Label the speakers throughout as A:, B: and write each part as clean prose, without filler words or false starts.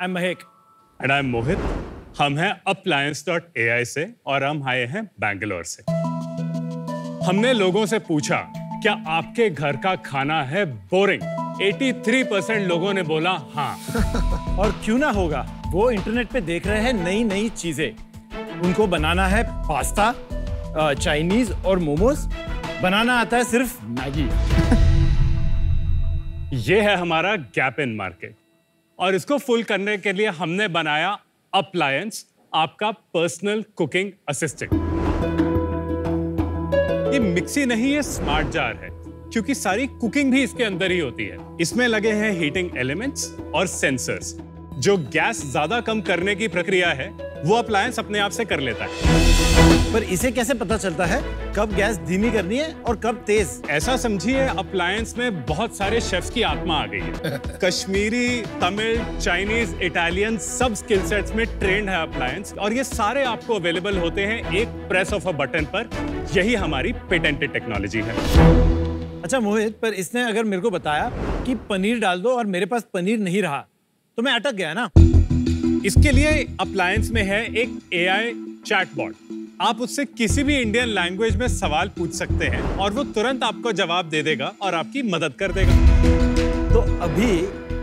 A: I'm Mahek.
B: And I'm Mohit. हम हैं appliance.ai से और हम आए हैं बैंगलोर से। हमने लोगों से पूछा, क्या आपके घर का खाना है बोरिंग? 83% लोगों ने बोला हाँ।
A: और क्यों ना होगा, वो इंटरनेट पे देख रहे हैं नई नई चीजें। उनको बनाना है पास्ता, चाइनीज और मोमोज। बनाना आता है सिर्फ मैगी।
B: ये है हमारा गैप इन मार्केट और इसको फुल करने के लिए हमने बनाया अप्लायंस, आपका पर्सनल कुकिंग असिस्टेंट। ये मिक्सी नहीं, ये स्मार्ट जार है क्योंकि सारी कुकिंग भी इसके अंदर ही होती है। इसमें लगे हैं हीटिंग एलिमेंट्स और सेंसर्स। जो गैस ज्यादा कम करने की प्रक्रिया है वो अप्लायंस अपने आप से कर लेता है।
A: पर इसे कैसे पता चलता है कब गैस धीमी करनी है और कब तेज?
B: ऐसा समझिए, अप्लायंस में बहुत सारे शेफ्स की आत्मा आ गई है। कश्मीरी, तमिल, चाइनीज, इटालियन सब स्किल सेट्स में ट्रेंड है अप्लायंस और ये सारे आपको अवेलेबल होते हैं एक प्रेस ऑफ अ बटन पर। यही हमारी पेटेंटेड टेक्नोलॉजी है।
A: अच्छा मोहित, पर इसने अगर मेरे को बताया कि पनीर डाल दो और मेरे पास पनीर नहीं रहा तो मैं अटक गया ना।
B: इसके लिए अप्लायंस में है एक AI चैटबॉट। आप उससे किसी भी इंडियन लैंग्वेज में सवाल पूछ सकते हैं और वो तुरंत आपको जवाब दे देगा और आपकी मदद कर देगा।
A: तो अभी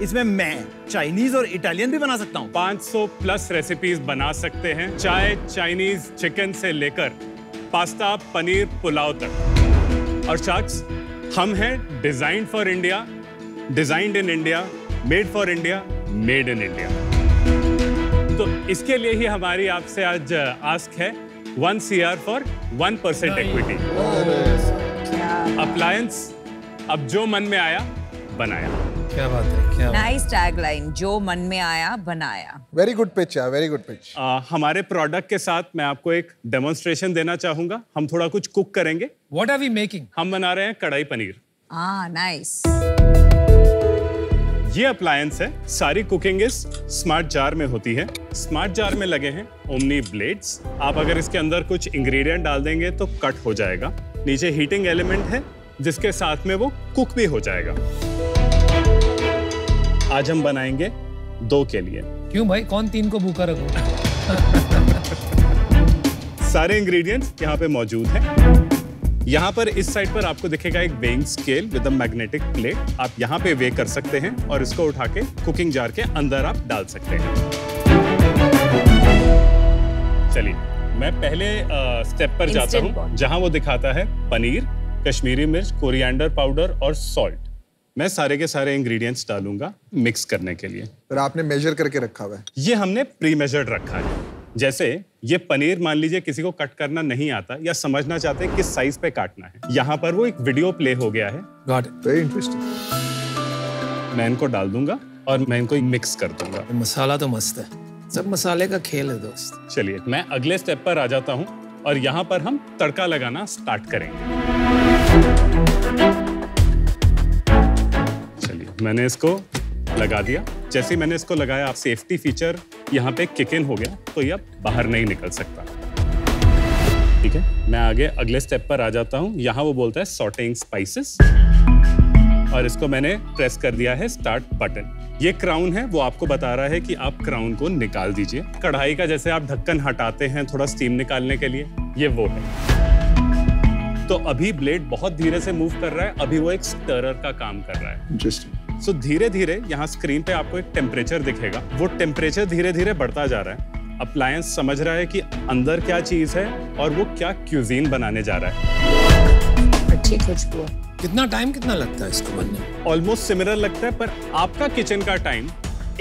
A: इसमें मैं चाइनीज और इटालियन भी बना सकता हूँ।
B: 500 प्लस रेसिपीज बना सकते हैं, चाहे चाइनीज चिकन से लेकर पास्ता, पनीर, पुलाव तक। और शाख्स, हम हैं designed for India, designed in India, made for India, made in India. तो इसके लिए ही हमारी आपसे आज आस्क है 1 CR फॉर 1% इक्विटी। अप्लायंस, अब जो मन में आया बनाया।
C: क्या बात है, क्या
D: नाइस टैगलाइन, जो मन में आया बनाया।
E: वेरी गुड पिच यार, वेरी गुड पिच।
B: हमारे प्रोडक्ट के साथ मैं आपको एक डेमोन्स्ट्रेशन देना चाहूंगा। हम थोड़ा कुछ कुक करेंगे।
C: What are we making?
B: हम बना रहे हैं कढ़ाई पनीर।
D: नाइस।
B: ये अप्लायंस है, सारी कुकिंग इस स्मार्ट जार में होती है। स्मार्ट जार में लगे हैं ओमनी ब्लेड्स। आप अगर इसके अंदर कुछ इंग्रेडिएंट डाल देंगे तो कट हो जाएगा। नीचे हीटिंग एलिमेंट है जिसके साथ में वो कुक भी हो जाएगा। आज हम बनाएंगे 2 के लिए।
C: क्यों भाई, कौन 3 को भूखा रखो?
B: सारे इंग्रेडिएंट्स यहाँ पे मौजूद हैं। यहाँ पर इस साइड पर आपको दिखेगा एक weighing scale with a magnetic plate. आप यहाँ पे वे कर सकते हैं और इसको उठा के कुकिंग जार के अंदर आप डाल सकते हैं। चलिए, मैं पहले स्टेप पर जाता हूँ जहाँ वो दिखाता है पनीर, कश्मीरी मिर्च, कोरिएंडर पाउडर और सॉल्ट। मैं सारे के सारे इंग्रेडिएंट्स डालूंगा मिक्स करने के लिए।
E: पर आपने मेजर करके रखा हुआ है?
B: ये हमने प्री मेजर्ड रखा है। जैसे ये पनीर मान लीजिए किसी को कट करना नहीं आता या समझना चाहते हैं किस साइज पे काटना है, यहाँ पर वो एक वीडियो प्ले हो गया है।
C: Got it.
E: Very interesting.
B: मैं इनको डाल दूंगा और मैं इनको मिक्स कर दूंगा।
C: मसाला तो मस्त है, सब मसाले का खेल है दोस्त।
B: चलिए, मैं अगले स्टेप पर आ जाता हूँ और यहाँ पर हम तड़का लगाना स्टार्ट करेंगे। चलिए, मैंने इसको लगा दिया। जैसे ही मैंने इसको लगाया, आप सेफ्टी फीचर यहाँ पे किक इन हो गया तो ये अब बाहर नहीं निकल सकता। ठीक है, मैं आगे अगले स्टेप पर आ जाता हूँ। यहाँ वो बोलता है सॉटेइंग स्पाइसेस और इसको मैंने प्रेस कर दिया है स्टार्ट बटन। ये क्राउन है, वो आपको बता रहा है कि आप क्राउन को निकाल दीजिए। कढ़ाई का जैसे आप ढक्कन हटाते हैं थोड़ा स्टीम निकालने के लिए, ये वो है। तो अभी ब्लेड बहुत धीरे से मूव कर रहा है, अभी वो एक स्टरर का काम कर रहा है।
E: इंटरेस्टिंग।
B: सो धीरे धीरे यहाँ स्क्रीन पे आपको एक टेम्परेचर दिखेगा। वो टेम्परेचर धीरे धीरे बढ़ता जा रहा है। अप्लायंस समझ रहा है कि अंदर क्या चीज है और वो क्या क्यूजीन बनाने जा रहा है।
D: अच्छी खुशबू।
C: कितना टाइम कितना लगता है इसको बनने में?
B: ऑलमोस्ट सिमिलर लगता है, पर आपका किचन का टाइम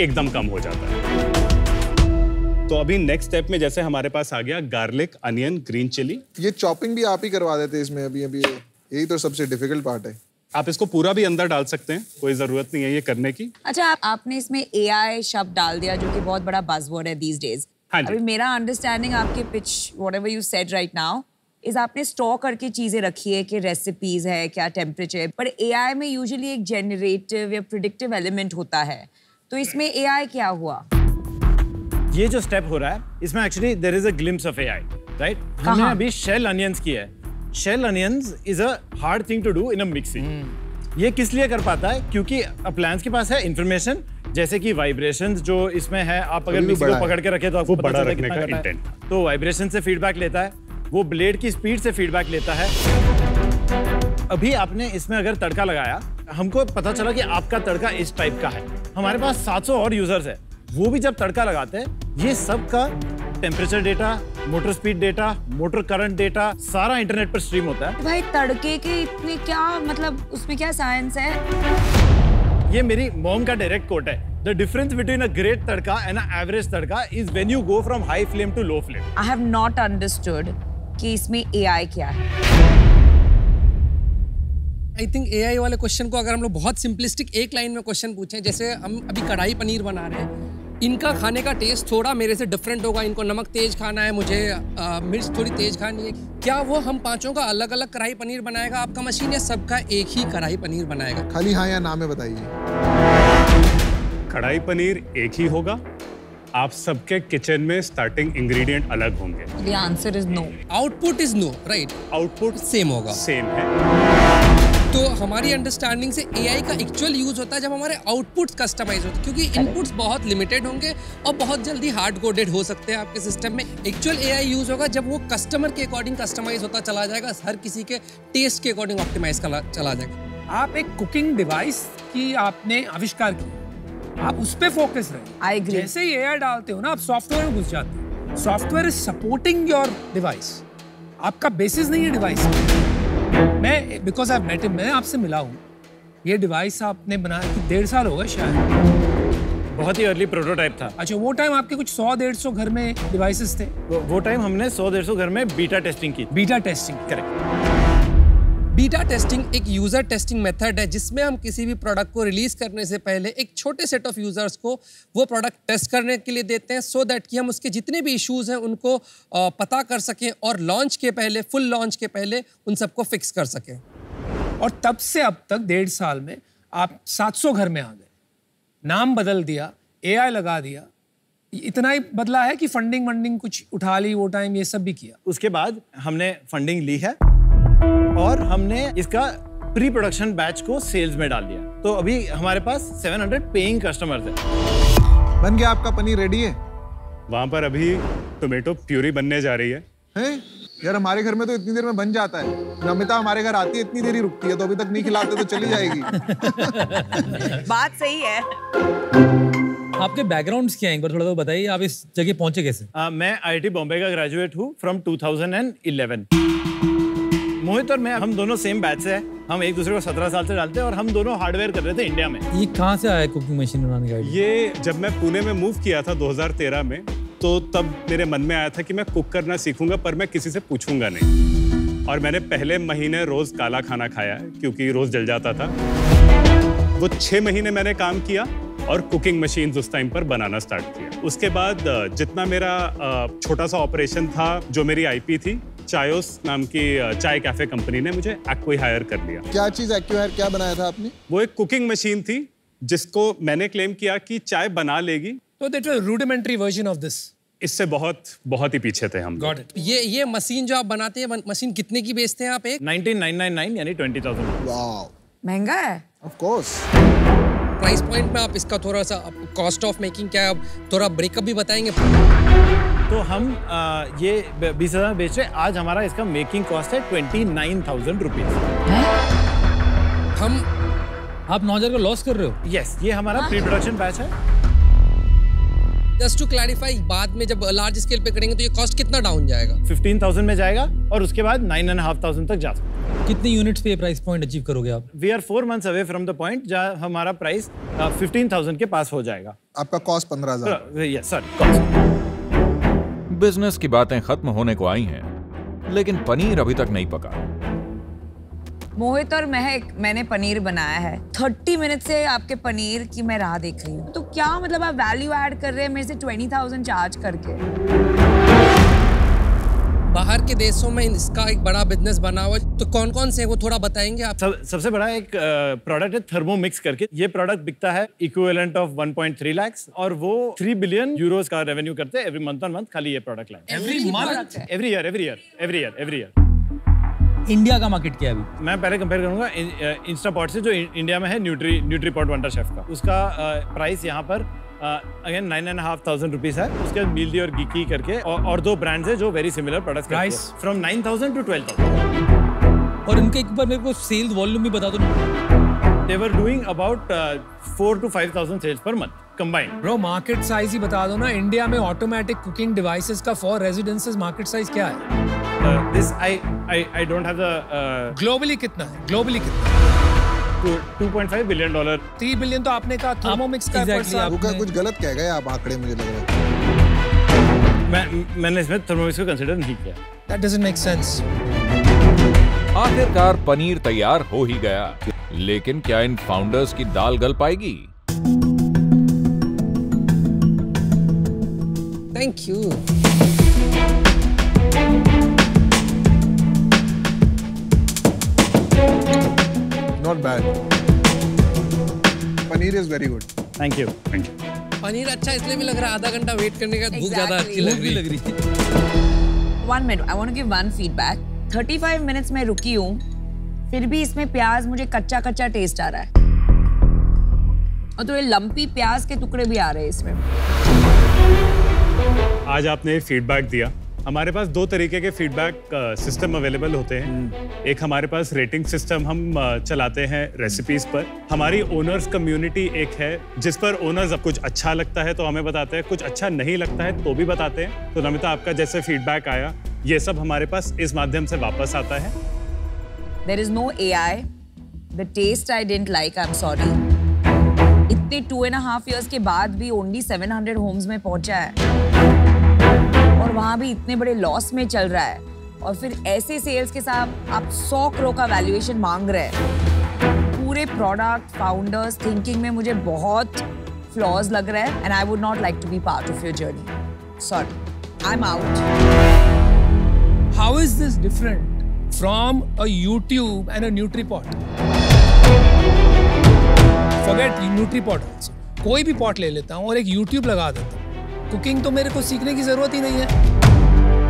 B: एकदम कम हो जाता है। तो अभी नेक्स्ट स्टेप में जैसे हमारे पास आ गया गार्लिक, अनियन, ग्रीन चिली।
E: ये चॉपिंग भी आप ही करवा देते इसमें अभी? यही तो सबसे डिफिकल्ट पार्ट है।
B: आप इसको पूरा भी अंदर डाल सकते हैं, कोई जरूरत नहीं है ये करने की।
D: अच्छा, आपने इसमें AI शब्द डाल दिया जो कि बहुत बड़ा बज़वर्ड है these days।
B: हाँ जी।
D: अभी मेरा अंडरस्टैंडिंग आपके pitch whatever you said right now is आपने स्टोर करके चीजें रखी है कि रेसिपीज है, क्या टेम्परेचर, पर AI में यूजुअली एक जेनरेटिव या प्रिडिक्टिव एलिमेंट होता है, तो इसमें AI क्या हुआ?
A: ये जो स्टेप हो रहा है इसमें actually there is a glimpse of AI, right? हमने अभी शेल अनियंस किया है। Shell onions is a hard thing to do in a mixie. ये किस लिए कर पाता है? क्योंकि अप्लायंस के पास है इंफॉर्मेशन जैसे कि वाइब्रेशंस जो इसमें है, आप अगर
E: अभी भी
A: मिक्सी को
E: बड़ा है।
A: पकड़ के रखे तो आपको
B: वो
A: पता
B: बड़ा
A: चलता है
B: रखने
A: कितना
B: का
A: कटा है।
B: intent।
A: तो वाइब्रेशन से फीडबैक लेता है, वो ब्लेड की स्पीड से फीडबैक लेता है। अभी आपने इसमें अगर तड़का लगाया, हमको पता चला कि आपका तड़का इस टाइप का है। हमारे पास 700 और यूजर्स है, वो भी जब तड़का लगाते हैं, ये सब का temperature data, motor speed data, motor current data सारा इंटरनेट पर स्ट्रीम होता है।
D: भाई तड़के के इतने क्या मतलब उसमें क्या साइंस है?
A: ये मेरी मॉम का डायरेक्ट कोट है। The difference between a great tadka and an average tadka is when you go from high flame to low flame.
D: I have not understood कि इसमें AI क्या है।
C: आई थिंक AI वाले question को अगर हम लोग बहुत सिंपलिस्टिक एक लाइन में क्वेश्चन पूछें, जैसे हम अभी कढ़ाई पनीर बना रहे हैं, इनका खाने का टेस्ट थोड़ा मेरे से डिफरेंट होगा। इनको नमक तेज खाना है, मुझे मिर्च थोड़ी तेज खानी है। क्या वो हम पांचों का अलग अलग कढ़ाई पनीर बनाएगा आपका मशीन, या सबका एक ही कढ़ाई पनीर बनाएगा?
E: खाली हाँ या ना में बताइए।
B: कढ़ाई पनीर एक ही होगा, आप सबके किचन में स्टार्टिंग इंग्रेडिएंट अलग होंगे।
D: The answer is no.
C: Output is no, right?
B: Output
C: same होगा।
B: सेम है।
C: तो हमारी अंडरस्टैंडिंग से AI का एक्चुअल यूज होता है जब हमारे आउटपुट्स कस्टमाइज होते हैं, क्योंकि इनपुट्स बहुत लिमिटेड होंगे और बहुत जल्दी हार्ड कोडेड हो सकते हैं आपके सिस्टम में। एक्चुअल AI यूज होगा जब वो कस्टमर के अकॉर्डिंग कस्टमाइज होता चला जाएगा, हर किसी के टेस्ट के अकॉर्डिंग ऑप्टिमाइज चला जाएगा।
F: आप एक कुकिंग डिवाइस की आपने आविष्कार किया, आप उस पे फोकस रहे।
D: I agree.
F: जैसे ही AI डालते हो ना, आप सॉफ्टवेयर में घुस जाते हो। Software is supporting your device, आपका बेसिस नहीं है डिवाइस। मैं बिकॉज आई मेट हिम, मैं आपसे मिला हूँ। ये डिवाइस आपने बनाया कि 1.5 साल हो गए शायद।
A: बहुत ही अर्ली प्रोटोटाइप था।
F: अच्छा, वो टाइम आपके कुछ 100-150 घर में डिवाइसेस थे?
A: वो टाइम हमने 100-150 घर में बीटा टेस्टिंग की।
F: Beta testing.
A: Correct.
C: Beta testing एक यूजर टेस्टिंग मेथड है जिसमें हम किसी भी प्रोडक्ट को रिलीज करने से पहले एक छोटे सेट ऑफ यूजर्स को वो प्रोडक्ट टेस्ट करने के लिए देते हैं, सो दैट कि हम उसके जितने भी इश्यूज हैं उनको पता कर सकें और लॉन्च के पहले, फुल लॉन्च के पहले उन सबको फिक्स कर सकें।
F: और तब से अब तक 1.5 साल में आप 700 घर में आ गए, नाम बदल दिया, AI लगा दिया। इतना ही बदला है कि फंडिंग कुछ उठा ली वो टाइम, ये सब भी किया?
A: उसके बाद हमने फंडिंग ली है और हमने इसका प्री प्रोडक्शन बैच को सेल्स में डाल दिया। तो अभी हमारे पास 700 पेइंग कस्टमर्स हैं।
E: बन गया आपका पनीर रेडी है?
B: वहां पर अभी टोमेटो प्यूरी बनने जा रही है।
E: हैं? यार हमारे घर में तो इतनी देर में बन जाता है। नमिता हमारे घर आती है, इतनी देर ही रुकती है, तो अभी तक नहीं खिलाते तो चली जाएगी।
D: बात सही है।
G: आपके बैकग्राउंड्स क्या हैं, एक बार थोड़ा तो बताइए, आप इस जगह पहुंचे कैसे?
A: मैं IIT बॉम्बे का ग्रेजुएट हूँ फ्रॉम 2011। मोहित और मैं, हम दोनों सेम बैच से हैं। हम एक दूसरे को 17 साल से डालते हैं और हम दोनों हार्डवेयर कर रहे थे इंडिया में।
G: ये कहाँ से आया कुकिंग मशीन बनाने का आइडिया?
B: ये जब मैं पुणे में मूव किया था 2013 में, तो तब मेरे मन में आया था कि मैं कुक करना सीखूंगा, पर मैं किसी से पूछूंगा नहीं। और मैंने पहले महीने रोज काला खाना खाया क्योंकि रोज जल जाता था। वो 6 महीने मैंने काम किया और कुकिंग मशीन्स उस टाइम पर बनाना स्टार्ट किया। उसके बाद जितना मेरा छोटा सा ऑपरेशन था, जो मेरी IP थी, चायोस नाम की चाय कैफे कंपनी ने मुझे एक्वाहायर कर लिया।
E: क्या चीज एक्वाहायर, क्या बनाया था आपने?
B: वो एक कुकिंग मशीन थी जिसको मैंने क्लेम किया कि चाय बना लेगी।
F: तो that was rudimentary version of this.
B: इससे बहुत ही पीछे थे हम।
F: Got it.
C: ये मशीन जो आप बनाते हैं, मशीन कितने की बेचते हैं आप? एक
A: 19,999 यानी 20,000।
E: वाओ,
D: महंगा है।
E: Of course.
C: प्राइस पॉइंट में आप इसका थोड़ा सा कॉस्ट ऑफ मेकिंग क्या है, आप थोड़ा ब्रेकअप भी बताएंगे?
A: तो हम ये 20,000 बेच रहे हैं। आज हमारा इसका मेकिंग कॉस्ट है 29,000 रुपीज।
C: हम
G: आप 9,000 का लॉस कर रहे हो?
A: यस, ये हमारा प्री प्रोडक्शन बैच है।
C: जस्ट टू क्लैरिफाई, बाद में जब लार्ज स्केल पे करेंगे तो ये कॉस्ट कितना डाउन जाएगा?
A: 15,000 में जाएगा और उसके बाद 9,500 तक जा सकते हैं।
G: कितने यूनिट्स पे प्राइस पॉइंट अचीव करोगे आप?
A: We are 4 months away from the point जहाँ हमारा प्राइस 15,000 के पास हो जाएगा।
E: आपका cost 15,000।
A: Yes, sorry, cost.
H: Business की बातें खत्म होने को आई हैं, लेकिन पनीर अभी तक नहीं पका।
D: मोहित और महक, मैंने पनीर बनाया है। 30 मिनट से आपके पनीर की मैं राह देख रही हूँ। तो क्या मतलब आप वैल्यू ऐड कर रहे हैं मेरे से 20,000 चार्ज करके?
C: बाहर के देशों में इसका एक बड़ा बिजनेस बना हुआ है, तो कौन कौन से वो थोड़ा बताएंगे आप?
A: सबसे बड़ा एक प्रोडक्ट है थर्मोमिक्स करके। ये प्रोडक्ट बिकता है इक्विवेलेंट ऑफ 1.3 lakhs और वो 3 billion euros का रेवेन्यू करते हैं एवरी मंथ ऑन मंथ, खाली ये product line.
F: Every month?
A: Every year.
G: India का मार्केट क्या है अभी?
A: मैं पहले कंपेयर करूंगा इंस्टापॉट से, जो इंडिया में है न्यूट्रीपॉट वंडर शेफ का। उसका प्राइस यहाँ पर अगेन 9,500 रुपीज है। उसके बाद मील्दी और गीकी करके और दो ब्रांड्स है जो very similar products
F: Price?
A: From 9,000 to 12,000।
G: और इनके एक बार मेरे को सेल्स वॉल्यूम भी बता दो।
A: They were doing about 4,000 to 5,000 sales per month combined.
F: Bro market size ही बता दो ना। इंडिया में ऑटोमेटिक कुकिंग डिवाइसेस का फॉर रेजिडेंसेस मार्केट साइज क्या है?
A: This I don't have the
F: globally कितना है? ग्लोबली कितना है?
A: $2.5 billion।
F: 3 बिलियन तो आपने कहा थर्मोमिक्स का
G: Exactly,
F: पैसा।
E: रुका, कुछ गलत कह गए आप आंकड़े, मुझे लग रहा है।
A: मैंने इसमें थर्मोमिक्स को कंसीडर नहीं किया।
F: That doesn't make sense.
H: आखिरकार पनीर तैयार हो ही गया, लेकिन क्या इन फाउंडर्स की दाल गल पाएगी?
C: Thank you.
E: Not bad. Paneer is very good.
A: Thank you।
C: Paneer अच्छा इसलिए भी लग रहा है, आधा घंटा वेट करने का भूख ज्यादा अच्छी
D: Exactly.
C: लग रही है।
D: 1 minute, I want to give one feedback. 35 minutes में रुकी हूँ, फिर भी इसमें प्याज मुझे कच्चा कच्चा टेस्ट आ रहा है, और तो ये लंपी प्याज के टुकड़े भी आ रहे हैं इसमें।
B: आज आपने फीडबैक दिया। हमारे पास दो तरीके के फीडबैक सिस्टम अवेलेबल होते हैं। एक हमारे पास रेटिंग सिस्टम हम चलाते हैं रेसिपीज पर। हमारी ओनर्स कम्युनिटी एक है जिस पर ओनर्स अब कुछ अच्छा लगता है तो हमें बताते हैं, कुछ अच्छा नहीं लगता है तो भी बताते हैं। तो नमिता, आपका जैसे फीडबैक आया, ये सब हमारे पास इस माध्यम से वापस आता है।
D: There is no AI. The taste I didn't like, I'm sorry. इतने 2.5 years के बाद भी only 700 homes में पहुंचा है, और वहाँ भी इतने बड़े लॉस में चल रहा है, और फिर ऐसे सेल्स के साथ आप 100 करोड़ का वैल्यूएशन मांग रहे हैं। पूरे प्रोडक्ट फाउंडर्स थिंकिंग में मुझे बहुत फ्लॉज लग रहा है, and I would not like to be part of your journey. Sorry, I am out.
F: How is this different from a YouTube and a NutriPot? Forget NutriPot also. कोई भी pot ले लेता हूँ और एक YouTube लगा देता हूँ। कुकिंग तो मेरे को सीखने की जरूरत ही नहीं है।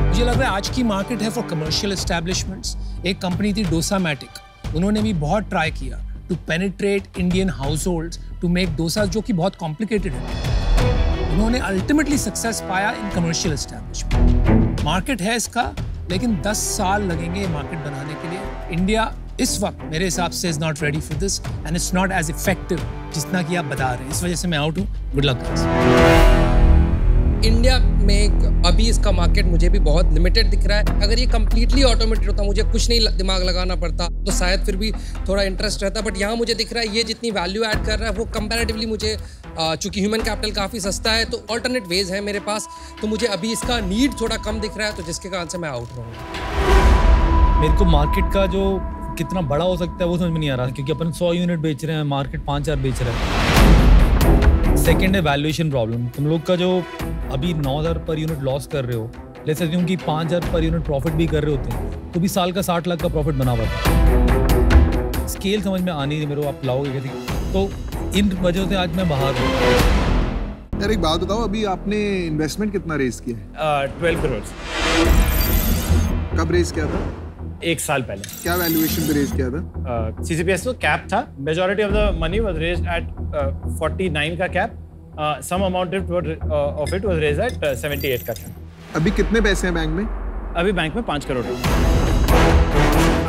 F: मुझे लग रहा है आज की मार्केट है फॉर कमर्शियल एस्टैब्लिशमेंट्स। एक कंपनी थी डोसामैटिक, उन्होंने भी बहुत ट्राई किया to penetrate Indian households to make dosa, जो कि बहुत कॉम्प्लिकेटेड है। उन्होंने अल्टीमेटली सक्सेस पाया इन कमर्शियल एस्टैब्लिशमेंट। मार्केट है इसका, लेकिन 10 साल लगेंगे मार्केट बनाने के लिए। इंडिया इस वक्त मेरे हिसाब से is not ready for this, and it's not as effective जितना कि आप बता रहे हैं। इस वजह से मैं आउट हूँ। Good luck guys.
C: इंडिया में अभी इसका मार्केट मुझे भी बहुत लिमिटेड दिख रहा है। अगर ये कम्प्लीटली ऑटोमेटेड होता, मुझे कुछ नहीं दिमाग लगाना पड़ता, तो शायद फिर भी थोड़ा इंटरेस्ट रहता। बट यहाँ मुझे दिख रहा है ये जितनी वैल्यू ऐड कर रहा है वो कंपैरेटिवली मुझे, चूंकि ह्यूमन कैपिटल काफ़ी सस्ता है, तो ऑल्टरनेट वेज है मेरे पास, तो मुझे अभी इसका नीड थोड़ा कम दिख रहा है, तो जिसके कारण से मैं आउट रहूँगा।
G: मेरे को मार्केट का जो कितना बड़ा हो सकता है वो समझ में नहीं आ रहा, क्योंकि अपन 100 यूनिट बेच रहे हैं, मार्केट 5,000 बेच रहा है। सेकेंड है वैल्यूएशन प्रॉब्लम। तुम लोग का जो अभी 9,000 पर यूनिट लॉस कर रहे हो, ले सकते हो कि 5,000 पर यूनिट प्रॉफिट भी कर रहे होते हैं, तो भी साल का 60 लाख का प्रॉफिट बना हुआ है। स्केल समझ में आनी है मेरे को, आप लाओगे कैसे? तो इन वजह से आज मैं बाहर हूँ।
E: यार एक बात बताओ, अभी आपने इन्वेस्टमेंट कितना रेज किया है?
A: 12 करोड़।
E: कब रेज किया था?
A: 1 साल पहले।
E: क्या वैल्यूएशन पे रेज किया था?
A: CCPS तो कैप था। Majority of the money was raised at 49 का cap. Some amount of it was raised at 78 का कैप।
E: अभी कितने पैसे हैं बैंक में?
A: अभी बैंक में 5 करोड़।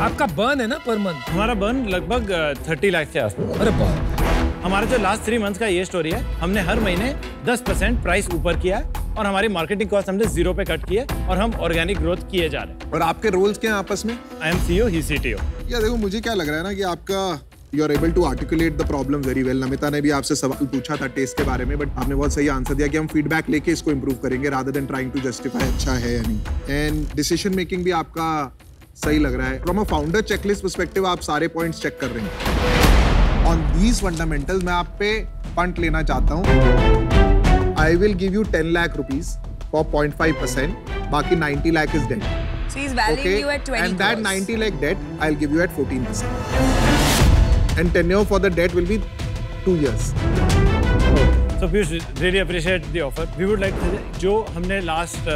F: आपका बर्न है ना पर मंथ?
A: हमारा बर्न लगभग 30 लाख के आसपास।
F: अरे बाप।
A: हमारा जो लास्ट 3 मंथ्स का ये स्टोरी है, हमने हर महीने 10% प्राइस ऊपर किया है, और हमारी मार्केटिंग कॉस्ट हमने 0 पे कट की है, और हम ऑर्गेनिक ग्रोथ किए जा रहे हैं।
E: और आपके रोल्स क्या हैं आपस में?
A: I am CEO, he CTO।
E: या देखो, मुझे क्या लग रहा है ना कि आपका you are able to articulate the problem very well. Namita ने भी आपसे सवाल पूछा था टेस्ट के बारे में, बट आपने बहुत सही आंसर दिया कि हम फीडबैक लेके इसको इंप्रूव करेंगे rather than trying to justify अच्छा है या नहीं। एंड डिसीजन मेकिंग भी आपका सही लग रहा है। From a founder checklist perspective आप सारे पॉइंट्स चेक कर रहे हैं। ऑन दीज फंडामेंटल्स मैं आप पे पंट लेना चाहता हूँ। I will give you 10 lakh rupees for 0.5%, बाकी 90 lakh is debt.
D: So he's valuing you at 20
E: And that
D: crores.
E: 90 lakh debt, I'll give you at 14%. And tenure for the debt will be 2 years.
A: So Piyush, really appreciate the offer. We would like to, जो हमने last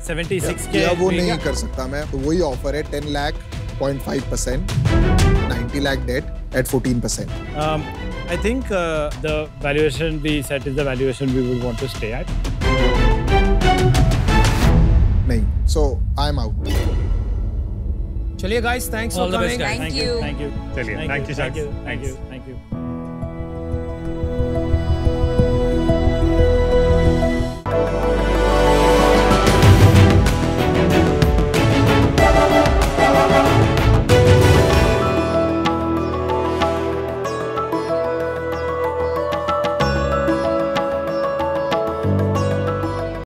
A: 76 के
E: या वो
A: लिया,
E: नहीं कर सकता मैं, तो वही ऑफर है 10 lakh 6.5%, 90 lakh debt at 14%.
A: I think the valuation we set is the valuation we would want to stay at.
E: nahi, so I'm out.
F: चलिए guys, thanks for
A: All the best,
F: coming.
A: guys.
D: Thank you.
A: Thank you.
B: चलिए, thank you,
A: Thank you.
B: Shaks.
A: Thank you. Thank you.